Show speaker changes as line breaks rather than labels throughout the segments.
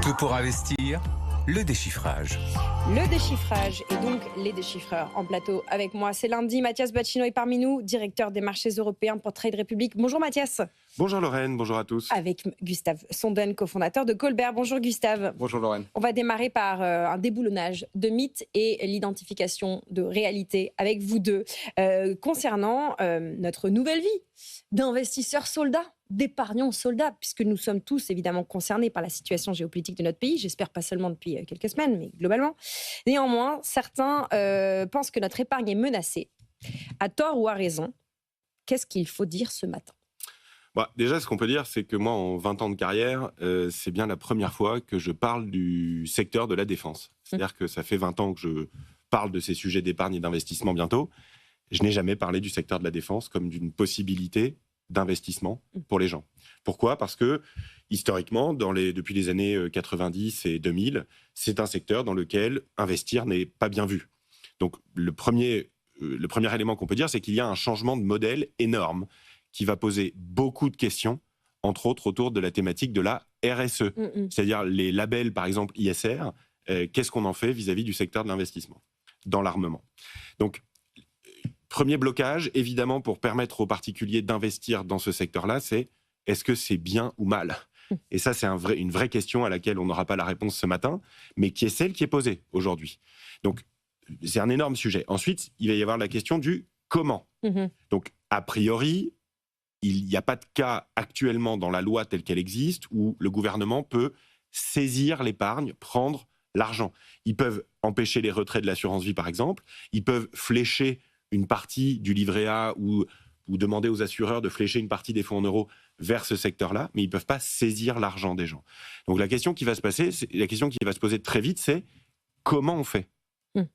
Tout pour investir, le déchiffrage.
Le déchiffrage et donc les déchiffreurs en plateau avec moi. C'est lundi, Mathias Bacchino est parmi nous, directeur des marchés européens pour Trade Republic. Bonjour Mathias.
Bonjour Lorraine, bonjour à tous.
Avec Gustave Sonden, cofondateur de Colbert. Bonjour Gustave.
Bonjour Lorraine.
On va démarrer par un déboulonnage de mythes et l'identification de réalités avec vous deux concernant notre nouvelle vie d'investisseurs soldats, d'épargnants soldats, puisque nous sommes tous évidemment concernés par la situation géopolitique de notre pays, j'espère pas seulement depuis quelques semaines, mais globalement. Néanmoins, certains pensent que notre épargne est menacée. À tort ou à raison, qu'est-ce qu'il faut dire ce matin ?
Déjà, ce qu'on peut dire, c'est que moi, en 20 ans de carrière, c'est bien la première fois que je parle du secteur de la défense. C'est-à-dire que ça fait 20 ans que je parle de ces sujets d'épargne et d'investissement bientôt. Je n'ai jamais parlé du secteur de la défense comme d'une possibilité d'investissement pour les gens. Pourquoi ? Parce que, historiquement, depuis les années 90 et 2000, c'est un secteur dans lequel investir n'est pas bien vu. Donc, le premier élément qu'on peut dire, c'est qu'il y a un changement de modèle énorme qui va poser beaucoup de questions, entre autres autour de la thématique de la RSE. C'est-à-dire les labels, par exemple, ISR, qu'est-ce qu'on en fait vis-à-vis du secteur de l'investissement dans l'armement ? Donc, premier blocage, évidemment, pour permettre aux particuliers d'investir dans ce secteur-là, c'est est-ce que c'est bien ou mal ? Et ça, c'est une vraie question à laquelle on n'aura pas la réponse ce matin, mais qui est celle qui est posée aujourd'hui. Donc, c'est un énorme sujet. Ensuite, il va y avoir la question du comment. Donc, a priori, il n'y a pas de cas actuellement dans la loi telle qu'elle existe où le gouvernement peut saisir l'épargne, prendre l'argent. Ils peuvent empêcher les retraits de l'assurance vie, par exemple. Ils peuvent flécher une partie du livret A ou demander aux assureurs de flécher une partie des fonds en euros vers ce secteur-là, mais ils ne peuvent pas saisir l'argent des gens. Donc la question qui va se poser très vite, c'est comment on fait ?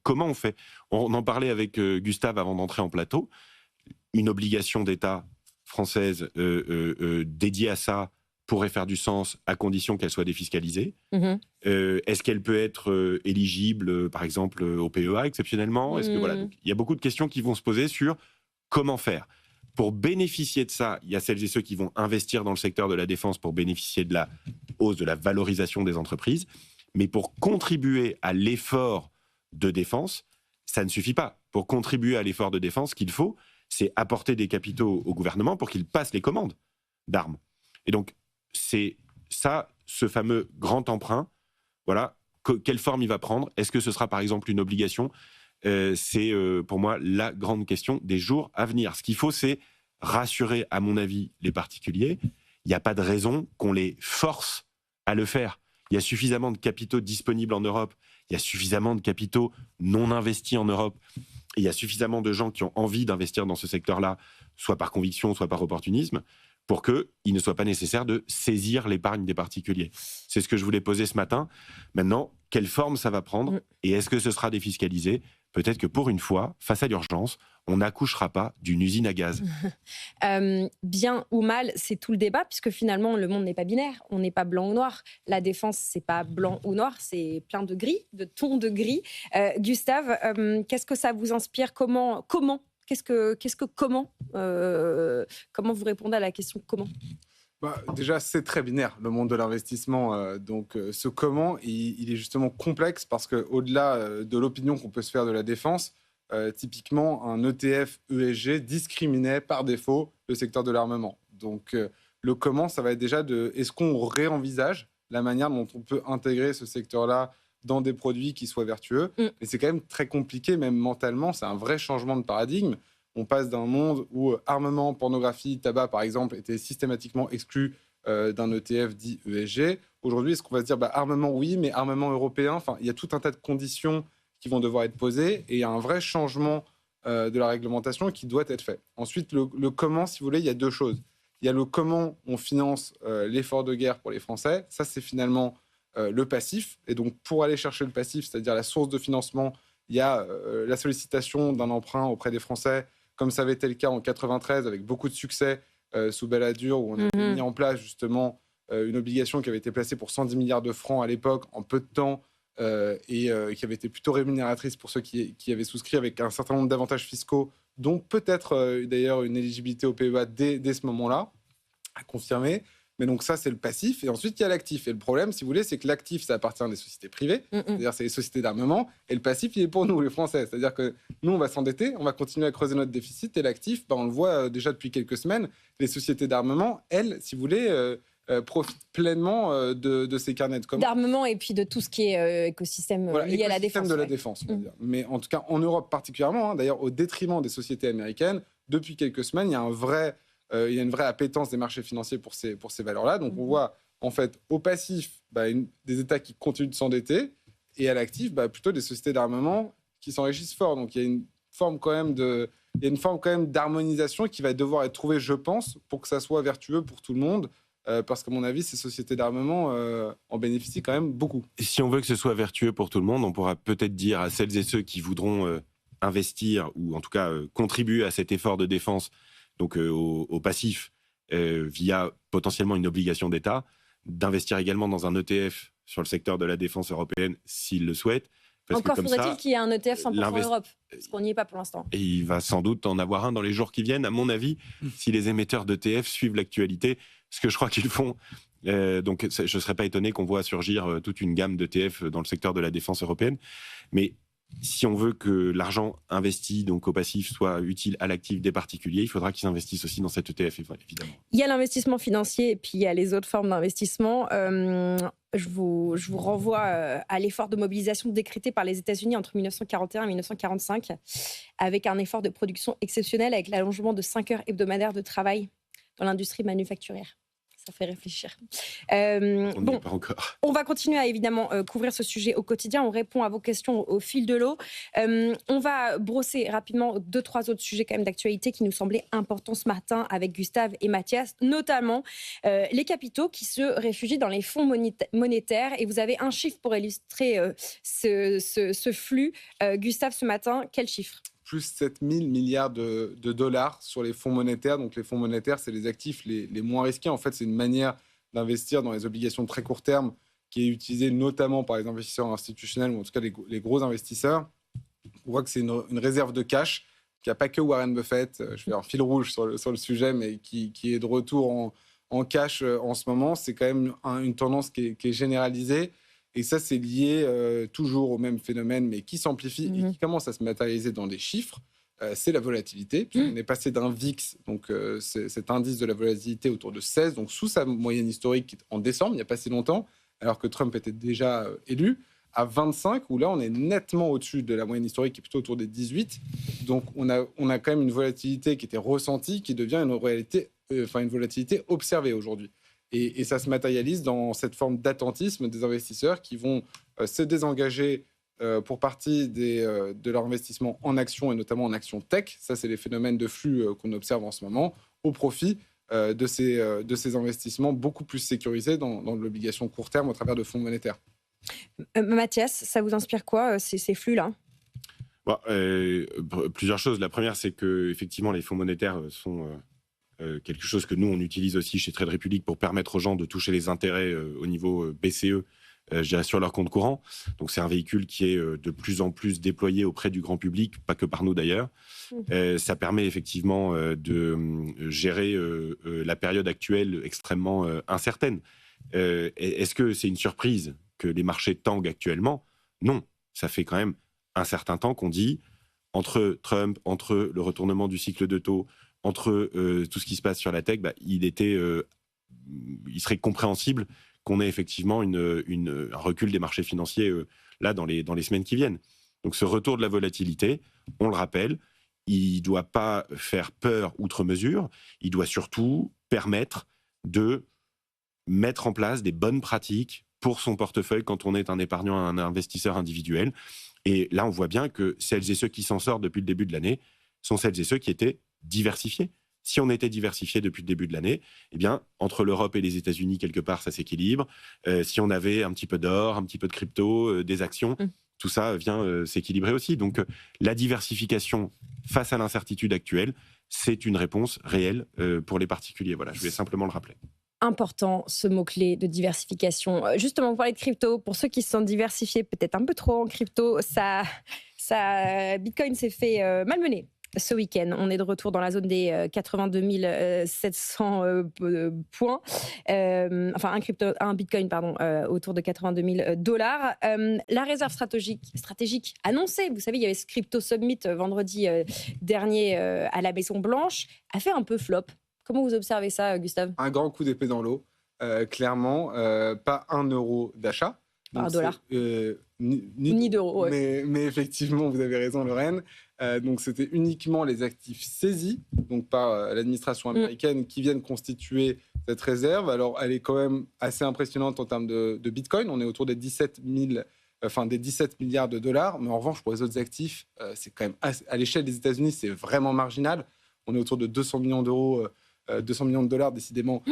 Comment on fait ? On en parlait avec Gustave avant d'entrer en plateau. Une obligation d'État française dédiée à ça pourrait faire du sens à condition qu'elle soit défiscalisée. Est-ce qu'elle peut être éligible, par exemple, au PEA exceptionnellement ? Donc, il y a beaucoup de questions qui vont se poser sur comment faire. Pour bénéficier de ça, il y a celles et ceux qui vont investir dans le secteur de la défense pour bénéficier de la hausse de la valorisation des entreprises. Mais pour contribuer à l'effort de défense, ça ne suffit pas. Pour contribuer à l'effort de défense, ce qu'il faut, c'est apporter des capitaux au gouvernement pour qu'il passe les commandes d'armes. Et donc, c'est ça, ce fameux grand emprunt. Voilà, quelle forme il va prendre ? Est-ce que ce sera par exemple une obligation ? C'est pour moi la grande question des jours à venir. Ce qu'il faut, c'est rassurer, à mon avis, les particuliers. Il n'y a pas de raison qu'on les force à le faire. Il y a suffisamment de capitaux disponibles en Europe. Il y a suffisamment de capitaux non investis en Europe. Et il y a suffisamment de gens qui ont envie d'investir dans ce secteur-là, soit par conviction, soit par opportunisme, pour qu'il ne soit pas nécessaire de saisir l'épargne des particuliers. C'est ce que je voulais poser ce matin. Maintenant, quelle forme ça va prendre ? Et est-ce que ce sera défiscalisé ? Peut-être que pour une fois, face à l'urgence, on n'accouchera pas d'une usine à gaz.
Bien ou mal, c'est tout le débat, puisque finalement, le monde n'est pas binaire. On n'est pas blanc ou noir. La défense, c'est pas blanc ou noir, c'est plein de gris, de tons de gris. Gustave, qu'est-ce que ça vous inspire ? Comment Comment vous répondez à la question comment ?
Déjà, c'est très binaire, le monde de l'investissement. Donc, ce comment, il est justement complexe parce qu'au-delà de l'opinion qu'on peut se faire de la défense, typiquement, un ETF ESG discriminait par défaut le secteur de l'armement. Donc, le comment, ça va être déjà est-ce qu'on réenvisage la manière dont on peut intégrer ce secteur-là dans des produits qui soient vertueux ? Et c'est quand même très compliqué, même mentalement, c'est un vrai changement de paradigme. On passe d'un monde où armement, pornographie, tabac, par exemple, étaient systématiquement exclus d'un ETF dit ESG. Aujourd'hui, est-ce qu'on va se dire armement, oui, mais armement européen ? Enfin, il y a tout un tas de conditions qui vont devoir être posées et il y a un vrai changement de la réglementation qui doit être fait. Ensuite, le comment, si vous voulez, il y a deux choses. Il y a le comment on finance l'effort de guerre pour les Français. Ça, c'est finalement le passif. Et donc, pour aller chercher le passif, c'est-à-dire la source de financement, il y a la sollicitation d'un emprunt auprès des Français, comme ça avait été le cas en 93, avec beaucoup de succès sous Balladur, où on avait mis en place justement une obligation qui avait été placée pour 110 milliards de francs à l'époque, en peu de temps, et qui avait été plutôt rémunératrice pour ceux qui avaient souscrit, avec un certain nombre d'avantages fiscaux, dont peut-être d'ailleurs une éligibilité au PEA dès ce moment-là, à confirmer. Mais donc ça, c'est le passif. Et ensuite, il y a l'actif. Et le problème, si vous voulez, c'est que l'actif, ça appartient à des sociétés privées. C'est-à-dire, c'est les sociétés d'armement. Et le passif, il est pour nous, les Français. C'est-à-dire que nous, on va s'endetter, on va continuer à creuser notre déficit. Et l'actif, on le voit déjà depuis quelques semaines, les sociétés d'armement, elles, si vous voulez, profitent pleinement de ces carnets de commandes.
D'armement et puis de tout ce qui est écosystème lié à la défense.
De la défense, on va dire. Mais en tout cas, en Europe particulièrement, d'ailleurs, au détriment des sociétés américaines, depuis quelques semaines, il y a une vraie appétence des marchés financiers pour ces valeurs-là. Donc, on voit, en fait, au passif, des États qui continuent de s'endetter et à l'actif, plutôt des sociétés d'armement qui s'enrichissent fort. Donc, il y a une forme quand même d'harmonisation qui va devoir être trouvée, je pense, pour que ça soit vertueux pour tout le monde. Parce qu'à mon avis, ces sociétés d'armement en bénéficient quand même beaucoup.
Et si on veut que ce soit vertueux pour tout le monde, on pourra peut-être dire à celles et ceux qui voudront investir ou en tout cas contribuer à cet effort de défense, donc au passif, via potentiellement une obligation d'État, d'investir également dans un ETF sur le secteur de la défense européenne s'ils le souhaitent.
Encore faudrait-il qu'il y ait un ETF 100% Europe, parce qu'on n'y est pas pour l'instant.
Et il va sans doute en avoir un dans les jours qui viennent, à mon avis, si les émetteurs d'ETF suivent l'actualité, ce que je crois qu'ils font. Donc je ne serais pas étonné qu'on voit surgir toute une gamme d'ETF dans le secteur de la défense européenne. Mais si on veut que l'argent investi donc au passif soit utile à l'actif des particuliers, il faudra qu'ils investissent aussi dans cet ETF, évidemment.
Il y a l'investissement financier et puis il y a les autres formes d'investissement. Je vous renvoie à l'effort de mobilisation décrété par les États-Unis entre 1941 et 1945, avec un effort de production exceptionnel, avec l'allongement de 5 heures hebdomadaires de travail dans l'industrie manufacturière. Ça fait réfléchir.
On n'y est pas encore.
On va continuer à évidemment couvrir ce sujet au quotidien. On répond à vos questions au fil de l'eau. On va brosser rapidement 2-3 autres sujets quand même d'actualité qui nous semblaient importants ce matin avec Gustave et Mathias, notamment les capitaux qui se réfugient dans les fonds monétaires. Et vous avez un chiffre pour illustrer ce flux. Gustave, ce matin, quel chiffre ?
Plus 7 000 milliards de dollars sur les fonds monétaires. Donc les fonds monétaires, c'est les actifs les moins risqués. En fait, c'est une manière d'investir dans les obligations de très court terme qui est utilisée notamment par les investisseurs institutionnels, ou en tout cas les gros investisseurs. On voit que c'est une réserve de cash qui n'a pas que Warren Buffett, je fais un fil rouge sur le sujet, mais qui est de retour en cash en ce moment. C'est quand même une tendance qui est généralisée. Et ça, c'est lié toujours au même phénomène, mais qui s'amplifie et qui commence à se matérialiser dans des chiffres. C'est la volatilité. On est passé d'un VIX, donc cet indice de la volatilité, autour de 16, donc sous sa moyenne historique en décembre, il n'y a pas si longtemps, alors que Trump était déjà élu, à 25, où là, on est nettement au-dessus de la moyenne historique, qui est plutôt autour des 18. Donc, on a quand même une volatilité qui était ressentie, qui devient une volatilité observée aujourd'hui. Et ça se matérialise dans cette forme d'attentisme des investisseurs qui vont se désengager pour partie de leur investissement en actions et notamment en actions tech. Ça, c'est les phénomènes de flux qu'on observe en ce moment au profit de ces investissements beaucoup plus sécurisés dans l'obligation court terme au travers de fonds monétaires.
Mathias, ça vous inspire quoi, ces flux-là ?
Plusieurs choses. La première, c'est que effectivement, les fonds monétaires sont quelque chose que nous, on utilise aussi chez Trade Republic pour permettre aux gens de toucher les intérêts au niveau BCE, je dirais, sur leur compte courant. Donc, c'est un véhicule qui est de plus en plus déployé auprès du grand public, pas que par nous d'ailleurs. Ça permet effectivement de gérer la période actuelle extrêmement incertaine. Est-ce que c'est une surprise que les marchés tanguent actuellement ? Non. Ça fait quand même un certain temps qu'on dit, entre Trump, entre le retournement du cycle de taux, entre tout ce qui se passe sur la tech, il serait compréhensible qu'on ait effectivement un recul des marchés financiers là dans les semaines qui viennent. Donc ce retour de la volatilité, on le rappelle, il ne doit pas faire peur outre mesure, il doit surtout permettre de mettre en place des bonnes pratiques pour son portefeuille quand on est un épargnant, un investisseur individuel. Et là, on voit bien que celles et ceux qui s'en sortent depuis le début de l'année sont celles et ceux qui étaient diversifiés. Si on était diversifié depuis le début de l'année, eh bien, entre l'Europe et les États-Unis, quelque part, ça s'équilibre. Si on avait un petit peu d'or, un petit peu de crypto, des actions, tout ça vient s'équilibrer aussi. Donc, la diversification face à l'incertitude actuelle, c'est une réponse réelle pour les particuliers. Voilà, je vais simplement le rappeler.
Important, ce mot-clé de diversification. Justement, vous parlez de crypto. Pour ceux qui se sont diversifiés peut-être un peu trop en crypto, Bitcoin s'est fait malmener ce week-end. On est de retour dans la zone des 82 700 points. Un bitcoin, autour de 82 000 dollars. La réserve stratégique annoncée, vous savez, il y avait ce Crypto Summit vendredi dernier à la Maison Blanche, a fait un peu flop. Comment vous observez ça, Gustave ?
Un grand coup d'épée dans l'eau, clairement. Pas 1 euro d'achat.
Pas $1.
Ni
d'euros. Ouais.
Mais effectivement, vous avez raison, Lorraine. Donc, c'était uniquement les actifs saisis, donc par l'administration américaine, qui viennent constituer cette réserve. Alors, elle est quand même assez impressionnante en termes de bitcoin. On est autour des 17 milliards de dollars. Mais en revanche, pour les autres actifs, c'est quand même à l'échelle des États-Unis, c'est vraiment marginal. On est autour de 200 millions d'euros. 200 millions de dollars décidément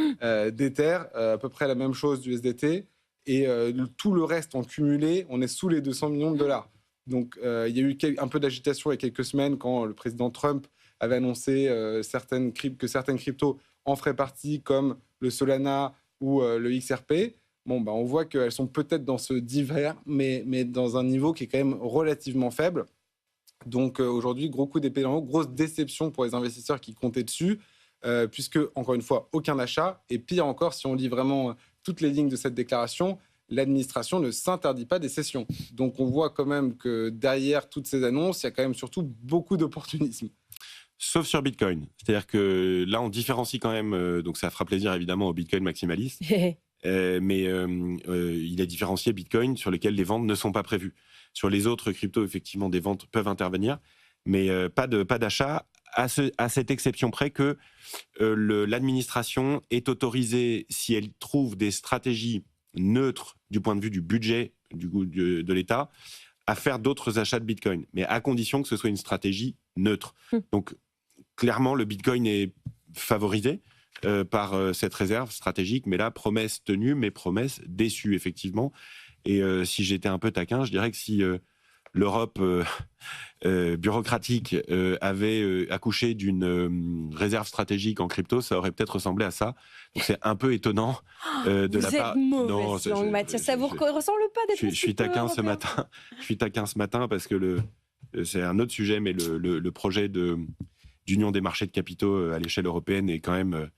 d'Ether, à peu près la même chose du SDT, et tout le reste en cumulé, on est sous les 200 millions de dollars. Donc il y a eu un peu d'agitation il y a quelques semaines quand le président Trump avait annoncé que certaines cryptos en feraient partie, comme le Solana ou le XRP. On voit qu'elles sont peut-être dans ce divers, mais dans un niveau qui est quand même relativement faible. Donc aujourd'hui, gros coup d'épée dans l'eau, grosse déception pour les investisseurs qui comptaient dessus. Puisque, encore une fois, aucun achat. Et pire encore, si on lit vraiment toutes les lignes de cette déclaration, l'administration ne s'interdit pas des cessions. Donc on voit quand même que derrière toutes ces annonces, il y a quand même surtout beaucoup d'opportunisme.
Sauf sur Bitcoin. C'est-à-dire que là, on différencie quand même, donc ça fera plaisir évidemment aux Bitcoin maximalistes, mais il a différencié Bitcoin sur lesquels les ventes ne sont pas prévues. Sur les autres cryptos, effectivement, des ventes peuvent intervenir, mais pas d'achat. À cette exception près que l'administration est autorisée, si elle trouve des stratégies neutres du point de vue du budget de l'État, à faire d'autres achats de Bitcoin, mais à condition que ce soit une stratégie neutre. Donc, clairement, le Bitcoin est favorisé par cette réserve stratégique, mais là, promesse tenue, mais promesse déçue, effectivement. Et si j'étais un peu taquin, je dirais que si l'Europe bureaucratique avait accouché d'une réserve stratégique en crypto, ça aurait peut-être ressemblé à ça. Donc c'est un peu étonnant de la part.
Non, Mathias, ça vous ressemble pas d'être.
Je suis taquin ce matin. Je suis taquin ce matin parce que c'est un autre sujet, mais le projet d'union des marchés de capitaux à l'échelle européenne est quand même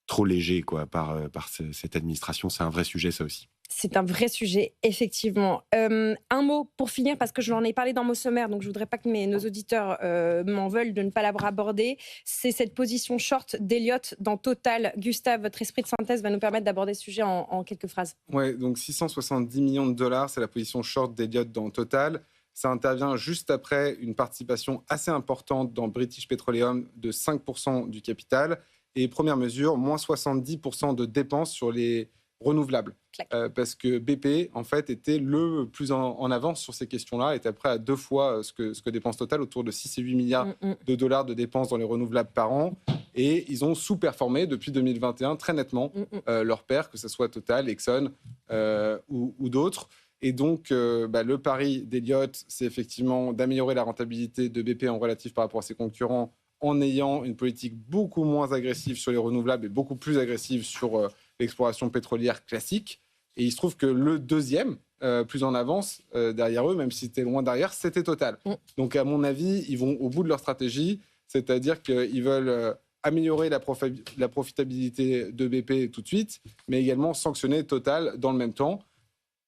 trop léger par cette administration. C'est un vrai sujet, ça aussi.
C'est un vrai sujet, effectivement. Un mot pour finir, parce que je l'en ai parlé dans mon sommaire, donc je ne voudrais pas que nos auditeurs m'en veulent de ne pas l'avoir abordé. C'est cette position short d'Elliott dans Total. Gustave, votre esprit de synthèse va nous permettre d'aborder ce sujet en quelques phrases.
Oui, donc 670 millions de dollars, c'est la position short d'Elliott dans Total. Ça intervient juste après une participation assez importante dans British Petroleum de 5% du capital. Et première mesure, moins 70% de dépenses sur les renouvelables. Parce que BP, en fait, était le plus en avance sur ces questions-là, était prêt à 2 fois ce que dépense Total, autour de 6 et 8 milliards de dollars de dépenses dans les renouvelables par an. Et ils ont sous-performé depuis 2021 très nettement leurs pairs, que ce soit Total, Exxon ou d'autres. Et donc, le pari d'Elliott, c'est effectivement d'améliorer la rentabilité de BP en relatif par rapport à ses concurrents en ayant une politique beaucoup moins agressive sur les renouvelables et beaucoup plus agressive sur l'exploration pétrolière classique. Et il se trouve que le deuxième, plus en avance derrière eux, même si c'était loin derrière, c'était Total. Donc, à mon avis, ils vont au bout de leur stratégie, c'est-à-dire qu'ils veulent améliorer la profitabilité de BP tout de suite, mais également sanctionner Total dans le même temps.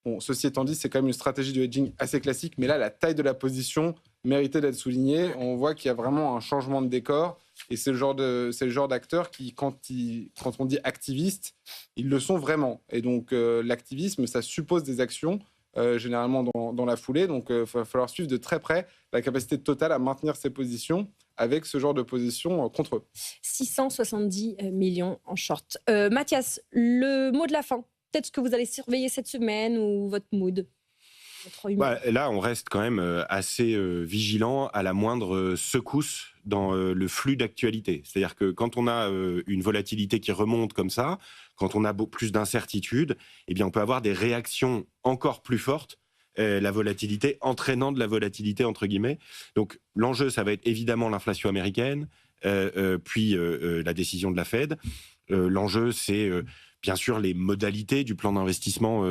Bon, ceci étant dit, c'est quand même une stratégie de hedging assez classique, mais là, la taille de la position méritait d'être soulignée. On voit qu'il y a vraiment un changement de décor, et c'est le genre d'acteurs qui, quand on dit activistes, ils le sont vraiment. Et donc, l'activisme, ça suppose des actions, généralement dans la foulée. Donc, il va falloir suivre de très près la capacité de Total à maintenir ses positions avec ce genre de position contre eux.
670 millions en short. Mathias, le mot de la fin. Peut-être ce que vous allez surveiller cette semaine ou votre mood.
Là, on reste quand même assez vigilant à la moindre secousse dans le flux d'actualité. C'est-à-dire que quand on a une volatilité qui remonte comme ça, quand on a plus d'incertitudes, eh bien, on peut avoir des réactions encore plus fortes, la volatilité entraînant de la volatilité, entre guillemets. Donc, l'enjeu, ça va être évidemment l'inflation américaine, puis la décision de la Fed. L'enjeu, c'est bien sûr les modalités du plan d'investissement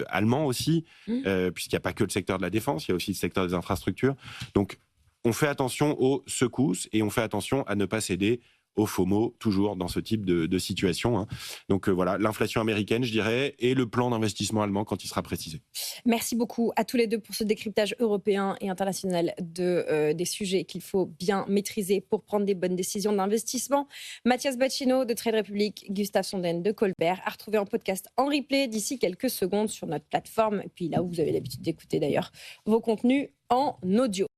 allemand aussi, puisqu'il n'y a pas que le secteur de la défense, il y a aussi le secteur des infrastructures. Donc, on fait attention aux secousses et on fait attention à ne pas céder au FOMO, toujours dans ce type de situation. Hein. Donc voilà, l'inflation américaine, je dirais, et le plan d'investissement allemand quand il sera précisé.
Merci beaucoup à tous les deux pour ce décryptage européen et international des sujets qu'il faut bien maîtriser pour prendre des bonnes décisions d'investissement. Mathias Bacchino de Trade Republic, Gustave Sonden de Colbert, à retrouver en podcast en replay d'ici quelques secondes sur notre plateforme. Et puis là où vous avez l'habitude d'écouter d'ailleurs vos contenus en audio.